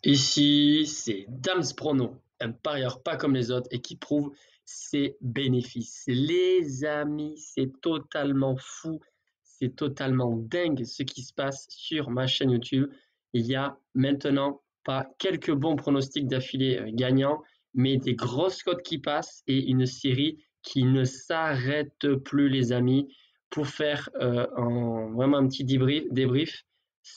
Ici, c'est Dams Prono, un parieur pas comme les autres et qui prouve ses bénéfices. Les amis, c'est totalement fou, c'est totalement dingue ce qui se passe sur ma chaîne YouTube. Il y a maintenant pas quelques bons pronostics d'affilée gagnants, mais des grosses cotes qui passent et une série qui ne s'arrête plus, les amis, pour faire vraiment un petit débrief.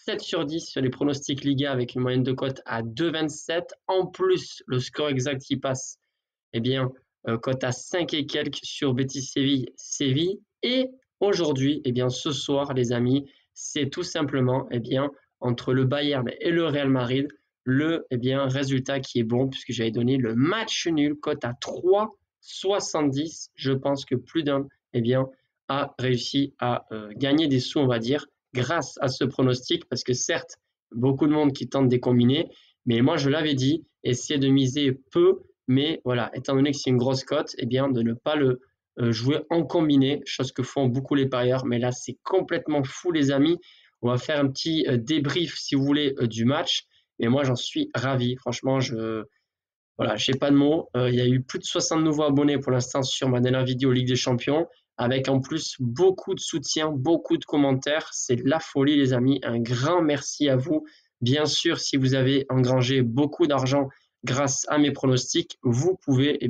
7 sur 10 sur les pronostics Liga avec une moyenne de cote à 2,27. En plus, le score exact qui passe, eh bien, cote à 5 et quelques sur Betis Séville. Et aujourd'hui, eh bien, ce soir, les amis, c'est tout simplement, eh bien, entre le Bayern et le Real Madrid, le résultat qui est bon, puisque j'avais donné le match nul, cote à 3,70. Je pense que plus d'un, eh bien, a réussi à gagner des sous, on va dire, grâce à ce pronostic, parce que certes, beaucoup de monde qui tente des combinés, mais moi je l'avais dit, essayez de miser peu, mais voilà, étant donné que c'est une grosse cote, eh bien de ne pas le jouer en combiné, chose que font beaucoup les parieurs, mais là c'est complètement fou les amis. On va faire un petit débrief si vous voulez du match, mais moi j'en suis ravi, franchement voilà, j'ai pas de mots. Il y a eu plus de 60 nouveaux abonnés pour l'instant sur ma dernière vidéo Ligue des Champions, avec en plus beaucoup de soutien, beaucoup de commentaires. C'est de la folie, les amis. Un grand merci à vous. Bien sûr, si vous avez engrangé beaucoup d'argent grâce à mes pronostics, vous pouvez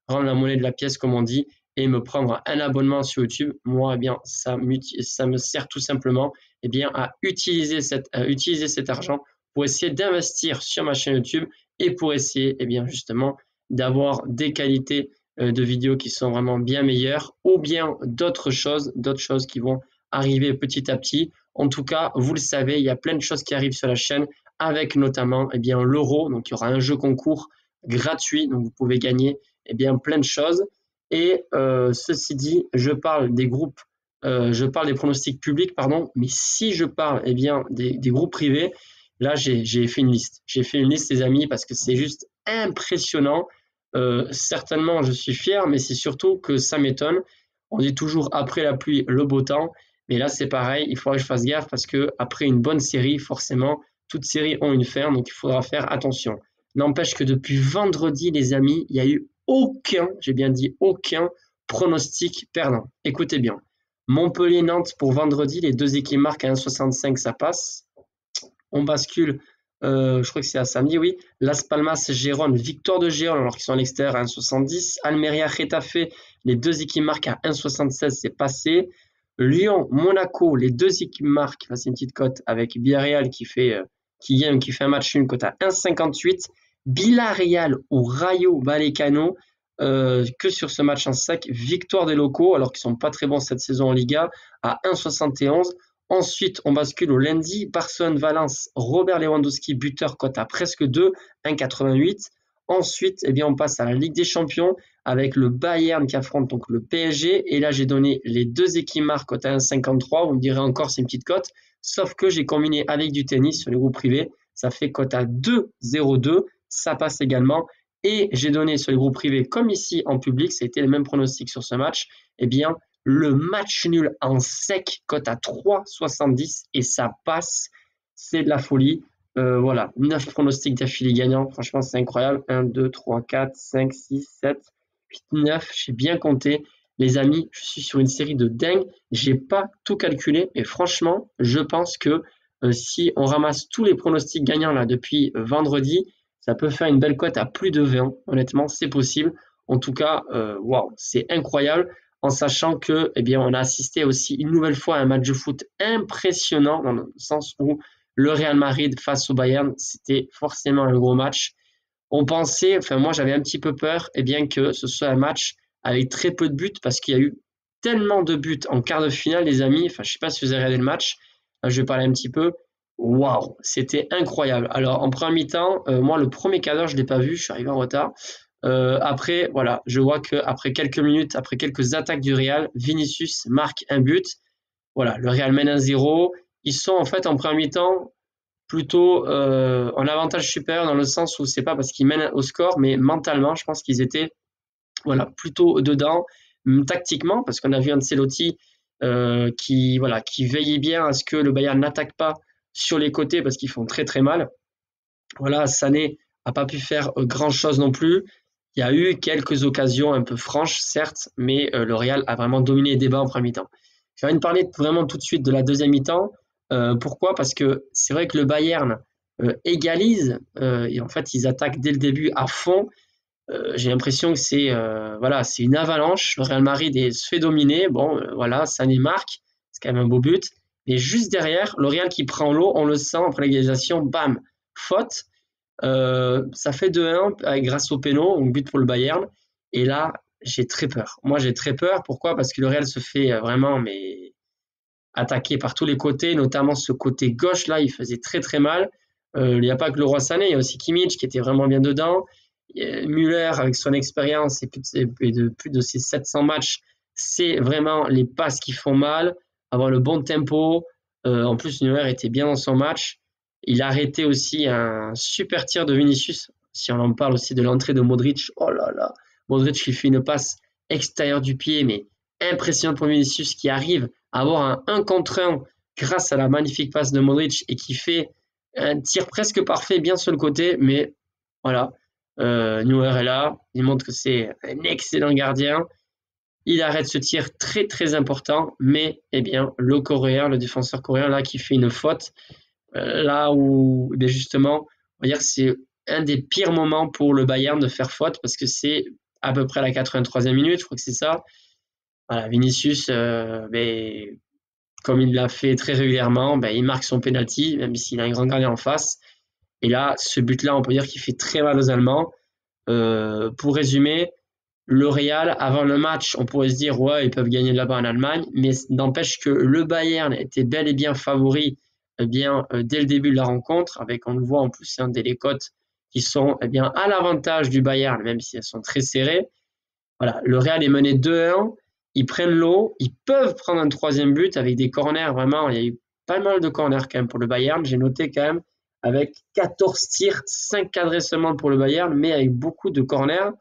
rendre la monnaie de la pièce, comme on dit, et me prendre un abonnement sur YouTube. Moi, ça me sert tout simplement à utiliser cet argent pour essayer d'investir sur ma chaîne YouTube et pour essayer justement d'avoir des qualités de vidéos qui sont vraiment bien meilleures ou bien d'autres choses qui vont arriver petit à petit. En tout cas, vous le savez, il y a plein de choses qui arrivent sur la chaîne avec notamment l'euro. Donc, il y aura un jeu concours gratuit. Donc, vous pouvez gagner plein de choses. Et ceci dit, je parle des groupes, je parle des pronostics publics, pardon, mais si je parle des groupes privés, là, j'ai fait une liste. J'ai fait une liste, les amis, parce que c'est juste impressionnant. Certainement, je suis fier, mais c'est surtout que ça m'étonne. On dit toujours après la pluie, le beau temps. Mais là, c'est pareil. Il faudra que je fasse gaffe parce que après une bonne série, forcément, toutes séries ont une fin, donc il faudra faire attention. N'empêche que depuis vendredi, les amis, il n'y a eu aucun, j'ai bien dit aucun pronostic perdant. Écoutez bien. Montpellier-Nantes pour vendredi, les deux équipes marquent à 1,65, ça passe. On bascule, je crois que c'est à samedi, oui. Las Palmas, Gérone, victoire de Gérone alors qu'ils sont à l'extérieur à 1,70. Almeria, Getafe, les deux équipes marquent à 1,76, c'est passé. Lyon, Monaco, les deux équipes marquent, c'est une petite cote avec Villarreal qui fait un match nul, cote à 1,58. Villarreal ou Rayo Vallecano, que sur ce match en sec, victoire des locaux alors qu'ils sont pas très bons cette saison en Liga à 1,71. Ensuite, on bascule au lundi, Barcelone-Valence, Robert Lewandowski, buteur, cote à presque 2, 1,88. Ensuite, on passe à la Ligue des Champions avec le Bayern qui affronte donc le PSG. Et là, j'ai donné les deux équipes marques, cote à 1,53. Vous me direz encore, c'est une petite cote. Sauf que j'ai combiné avec du tennis sur les groupes privés. Ça fait cote à 2,02. Ça passe également. Et j'ai donné sur les groupes privés, comme ici en public, ça a été le même pronostic sur ce match, le match nul en sec, cote à 3,70 et ça passe, c'est de la folie. Voilà, 9 pronostics d'affilée gagnants, franchement c'est incroyable. 1, 2, 3, 4, 5, 6, 7, 8, 9, j'ai bien compté. Les amis, je suis sur une série de dingue, j'ai pas tout calculé, mais franchement, je pense que si on ramasse tous les pronostics gagnants là depuis vendredi, ça peut faire une belle cote à plus de 20, honnêtement, c'est possible. En tout cas, waouh, c'est incroyable en sachant que, on a assisté aussi une nouvelle fois à un match de foot impressionnant dans le sens où le Real Madrid face au Bayern, c'était forcément un gros match. On pensait, enfin moi j'avais un petit peu peur, que ce soit un match avec très peu de buts parce qu'il y a eu tellement de buts en quart de finale, les amis. Enfin, je sais pas si vous avez regardé le match. Je vais parler un petit peu. Waouh, c'était incroyable. Alors en première mi-temps, moi le premier quart d'heure je l'ai pas vu, je suis arrivé en retard. Après, voilà, je vois qu'après quelques minutes, après quelques attaques du Real, Vinicius marque un but. Voilà, le Real mène 1-0. Ils sont en fait en première mi-temps plutôt en avantage supérieur dans le sens où c'est pas parce qu'ils mènent au score, mais mentalement, je pense qu'ils étaient plutôt dedans, tactiquement, parce qu'on a vu Ancelotti qui veillait bien à ce que le Bayern n'attaque pas sur les côtés parce qu'ils font très très mal. Voilà, Sané n'a pas pu faire grand-chose non plus. Il y a eu quelques occasions un peu franches, certes, mais le Real a vraiment dominé les débats en première mi-temps. J'ai envie de parler vraiment tout de suite de la deuxième mi-temps. Pourquoi? Parce que c'est vrai que le Bayern égalise et en fait ils attaquent dès le début à fond. J'ai l'impression que c'est voilà, c'est une avalanche. Le Real Madrid se fait dominer. Bon, voilà, Sané marque, c'est quand même un beau but. Mais juste derrière, le Real qui prend l'eau, on le sent après l'égalisation, bam, faute. Ça fait 2-1 grâce au péno, donc but pour le Bayern. Et là, j'ai très peur. Moi, j'ai très peur. Pourquoi? Parce que le Real se fait vraiment mais attaquer par tous les côtés, notamment ce côté gauche là, il faisait très très mal. Il n'y a pas que le Roi Sané, il y a aussi Kimmich qui était vraiment bien dedans. Müller, avec son expérience et plus de ses 700 matchs, c'est vraiment les passes qui font mal, avoir le bon tempo. En plus, Müller était bien dans son match. Il a arrêté aussi un super tir de Vinicius. Si on en parle aussi de l'entrée de Modric, oh là là, Modric qui fait une passe extérieure du pied, mais impressionnante pour Vinicius qui arrive à avoir un 1 contre 1 grâce à la magnifique passe de Modric et qui fait un tir presque parfait bien sur le côté, mais voilà, Neuer est là, il montre que c'est un excellent gardien. Il arrête ce tir très très important, mais eh bien le Coréen, le défenseur coréen là qui fait une faute, là où justement, on va dire que c'est un des pires moments pour le Bayern de faire faute parce que c'est à peu près à la 83e minute, je crois que c'est ça. Voilà, Vinicius, comme il l'a fait très régulièrement, il marque son penalty, même s'il a un grand gardien en face. Et là, ce but-là, on peut dire qu'il fait très mal aux Allemands. Pour résumer, le Real, avant le match, on pourrait se dire, ouais, ils peuvent gagner là-bas en Allemagne, mais n'empêche que le Bayern était bel et bien favori dès le début de la rencontre, avec, on le voit en plus, des cotes qui sont à l'avantage du Bayern, même si elles sont très serrées. Voilà, le Real est mené 2-1, ils prennent l'eau, ils peuvent prendre un troisième but avec des corners, vraiment, il y a eu pas mal de corners quand même pour le Bayern, j'ai noté quand même avec 14 tirs, 5 cadrés seulement pour le Bayern, mais avec beaucoup de corners.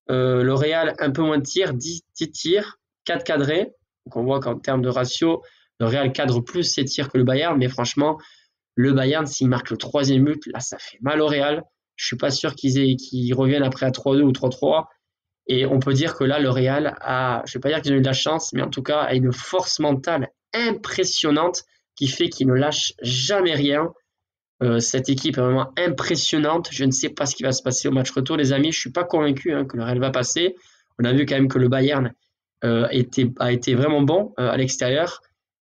Le Real, un peu moins de tirs, 10 tirs, 4 cadrés. Donc on voit qu'en termes de ratio, le Real cadre plus ses tirs que le Bayern, mais franchement, le Bayern, s'il marque le troisième but, là, ça fait mal au Real. Je suis pas sûr qu'ils reviennent après à 3-2 ou 3-3. Et on peut dire que là, le Real je ne vais pas dire qu'ils ont eu de la chance, mais en tout cas, a une force mentale impressionnante qui fait qu'ils ne lâchent jamais rien. Cette équipe est vraiment impressionnante. Je ne sais pas ce qui va se passer au match retour, les amis. Je ne suis pas convaincu que le Real va passer. On a vu quand même que le Bayern a été vraiment bon à l'extérieur.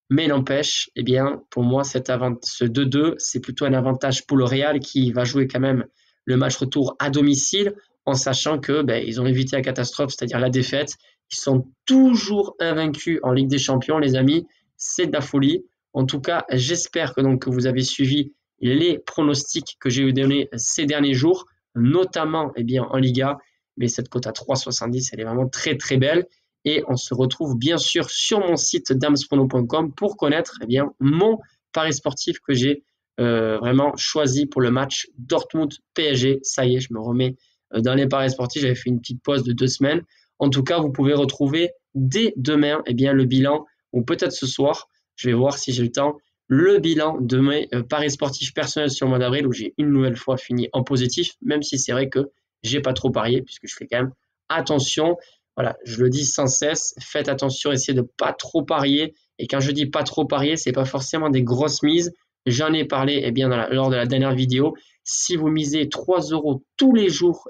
Mais n'empêche, eh bien, pour moi, ce 2-2, c'est plutôt un avantage pour le Real qui va jouer quand même le match retour à domicile en sachant que ils ont évité la catastrophe, c'est-à-dire la défaite. Ils sont toujours invaincus en Ligue des Champions, les amis. C'est de la folie. En tout cas, j'espère que vous avez suivi les pronostics que j'ai donnés ces derniers jours, notamment en Liga. Mais cette cote à 3,70, elle est vraiment très très belle. Et on se retrouve bien sûr sur mon site damsprono.com pour connaître mon pari sportif que j'ai vraiment choisi pour le match Dortmund-PSG. Ça y est, je me remets dans les paris sportifs. J'avais fait une petite pause de 2 semaines. En tout cas, vous pouvez retrouver dès demain le bilan, ou peut-être ce soir, je vais voir si j'ai le temps, le bilan de mes paris sportifs personnels sur le mois d'avril où j'ai une nouvelle fois fini en positif, même si c'est vrai que j'ai pas trop parié puisque je fais quand même attention. Voilà, je le dis sans cesse, faites attention, essayez de pas trop parier. Et quand je dis pas trop parier, c'est pas forcément des grosses mises. J'en ai parlé lors de la dernière vidéo. Si vous misez 3 euros tous les jours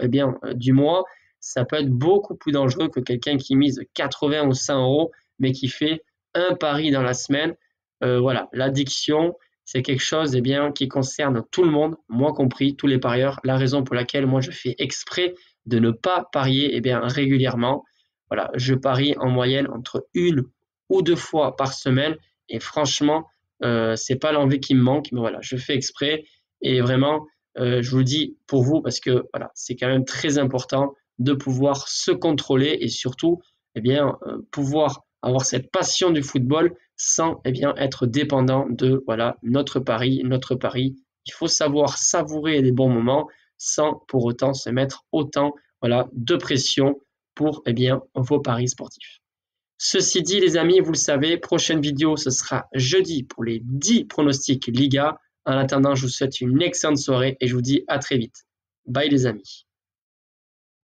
du mois, ça peut être beaucoup plus dangereux que quelqu'un qui mise 80 ou 100 euros, mais qui fait un pari dans la semaine. Voilà, l'addiction, c'est quelque chose qui concerne tout le monde, moi compris, tous les parieurs. La raison pour laquelle moi je fais exprès de ne pas parier régulièrement. Voilà, je parie en moyenne entre 1 ou 2 fois par semaine et franchement, c'est pas l'envie qui me manque, mais voilà, je fais exprès et vraiment, je vous le dis pour vous parce que voilà, c'est quand même très important de pouvoir se contrôler et surtout, pouvoir avoir cette passion du football sans être dépendant de voilà notre pari. Il faut savoir savourer les bons moments sans pour autant se mettre autant de pression pour vos paris sportifs. Ceci dit, les amis, vous le savez, prochaine vidéo, ce sera jeudi pour les 10 pronostics Liga. En attendant, je vous souhaite une excellente soirée et je vous dis à très vite. Bye les amis.